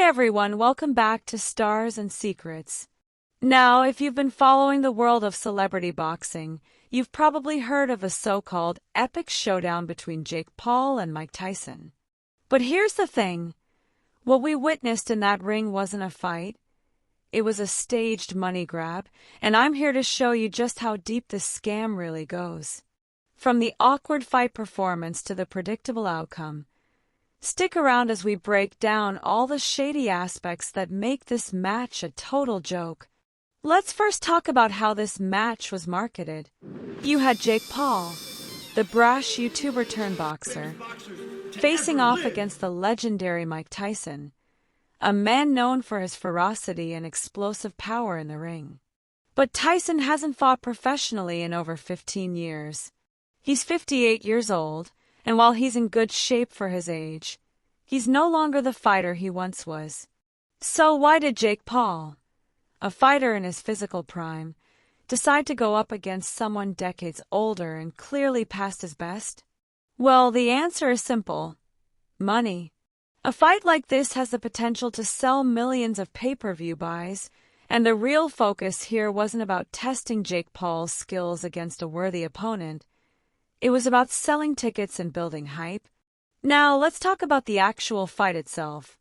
everyone, welcome back to Stars and Secrets. Now, if you've been following the world of celebrity boxing, you've probably heard of a so-called epic showdown between Jake Paul and Mike Tyson. But here's the thing. What we witnessed in that ring wasn't a fight. It was a staged money grab, and I'm here to show you just how deep this scam really goes. From the awkward fight performance to the predictable outcome. Stick around as we break down all the shady aspects that make this match a total joke. Let's first talk about how this match was marketed. You had Jake Paul, the brash YouTuber turned boxer, facing off against the legendary Mike Tyson, a man known for his ferocity and explosive power in the ring. But Tyson hasn't fought professionally in over 15 years. He's 58 years old, and while he's in good shape for his age, he's no longer the fighter he once was. So why did Jake Paul, a fighter in his physical prime, decide to go up against someone decades older and clearly past his best? Well, the answer is simple. Money. A fight like this has the potential to sell millions of pay-per-view buys, and the real focus here wasn't about testing Jake Paul's skills against a worthy opponent. It was about selling tickets and building hype. Now, let's talk about the actual fight itself.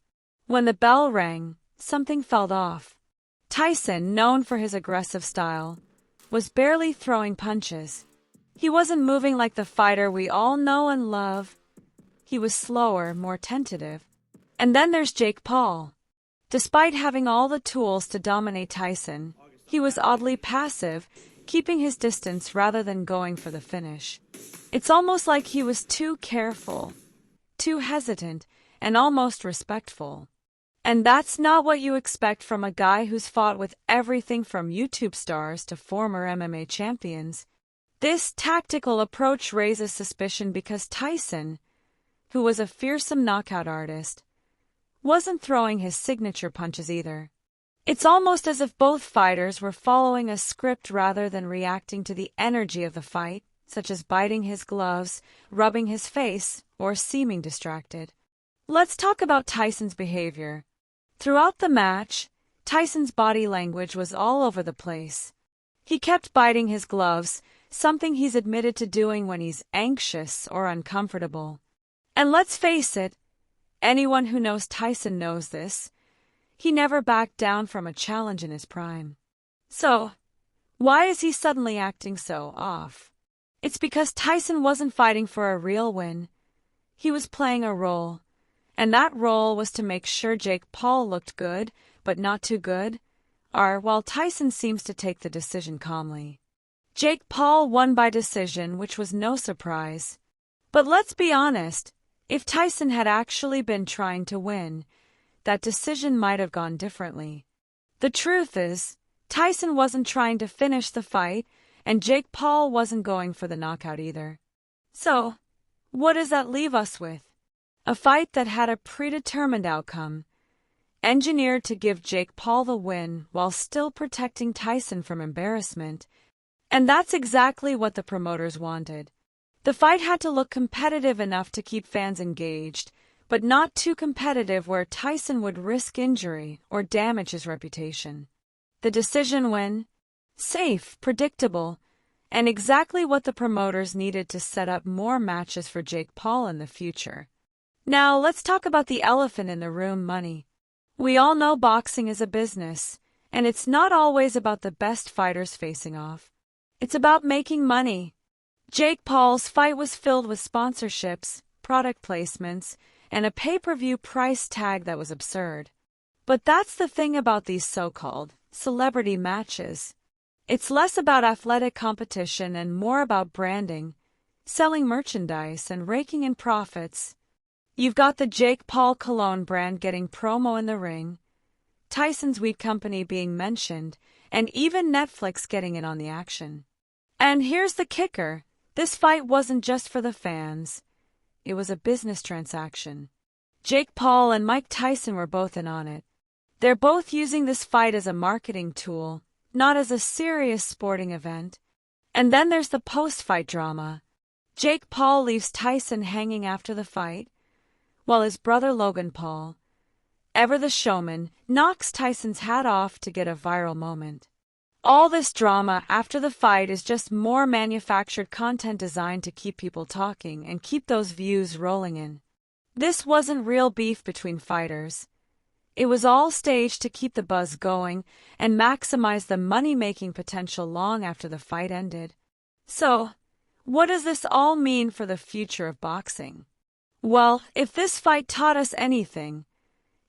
When the bell rang, something felt off. Tyson, known for his aggressive style, was barely throwing punches. He wasn't moving like the fighter we all know and love. He was slower, more tentative. And then there's Jake Paul. Despite having all the tools to dominate Tyson, he was oddly passive, keeping his distance rather than going for the finish. It's almost like he was too careful, too hesitant, and almost respectful. And that's not what you expect from a guy who's fought with everything from YouTube stars to former MMA champions. This tactical approach raises suspicion because Tyson, who was a fearsome knockout artist, wasn't throwing his signature punches either. It's almost as if both fighters were following a script rather than reacting to the energy of the fight, such as biting his gloves, rubbing his face, or seeming distracted. Let's talk about Tyson's behavior. Throughout the match, Tyson's body language was all over the place. He kept biting his gloves, something he's admitted to doing when he's anxious or uncomfortable. And let's face it, anyone who knows Tyson knows this. He never backed down from a challenge in his prime. So, why is he suddenly acting so off? It's because Tyson wasn't fighting for a real win. He was playing a role, and that role was to make sure Jake Paul looked good, but not too good, while Tyson seems to take the decision calmly. Jake Paul won by decision, which was no surprise. But let's be honest, if Tyson had actually been trying to win, that decision might have gone differently. The truth is, Tyson wasn't trying to finish the fight, and Jake Paul wasn't going for the knockout either. So, what does that leave us with? A fight that had a predetermined outcome, engineered to give Jake Paul the win while still protecting Tyson from embarrassment. And that's exactly what the promoters wanted. The fight had to look competitive enough to keep fans engaged, but not too competitive where Tyson would risk injury or damage his reputation. The decision win? Safe, predictable, and exactly what the promoters needed to set up more matches for Jake Paul in the future. Now, let's talk about the elephant in the room, money. We all know boxing is a business, and it's not always about the best fighters facing off. It's about making money. Jake Paul's fight was filled with sponsorships, product placements, and a pay-per-view price tag that was absurd. But that's the thing about these so-called celebrity matches. It's less about athletic competition and more about branding, selling merchandise, and raking in profits. You've got the Jake Paul cologne brand getting promo in the ring, Tyson's Wheat Company being mentioned, and even Netflix getting in on the action. And here's the kicker. This fight wasn't just for the fans. It was a business transaction. Jake Paul and Mike Tyson were both in on it. They're both using this fight as a marketing tool, not as a serious sporting event. And then there's the post-fight drama. Jake Paul leaves Tyson hanging after the fight, while his brother Logan Paul, ever the showman, knocks Tyson's hat off to get a viral moment. All this drama after the fight is just more manufactured content designed to keep people talking and keep those views rolling in. This wasn't real beef between fighters. It was all staged to keep the buzz going and maximize the money-making potential long after the fight ended. So, what does this all mean for the future of boxing? Well, if this fight taught us anything,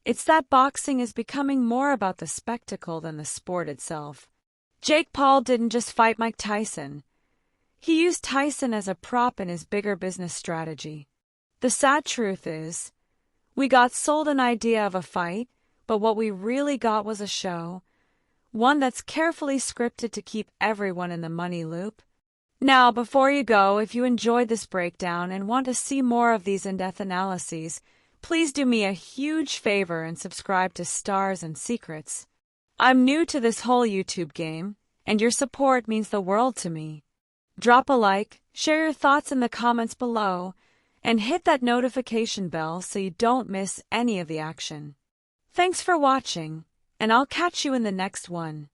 it's that boxing is becoming more about the spectacle than the sport itself. Jake Paul didn't just fight Mike Tyson. He used Tyson as a prop in his bigger business strategy. The sad truth is, we got sold an idea of a fight, but what we really got was a show, one that's carefully scripted to keep everyone in the money loop. Now, before you go, if you enjoyed this breakdown and want to see more of these in-depth analyses, please do me a huge favor and subscribe to Stars and Secrets. I'm new to this whole YouTube game, and your support means the world to me. Drop a like, share your thoughts in the comments below, and hit that notification bell so you don't miss any of the action. Thanks for watching, and I'll catch you in the next one.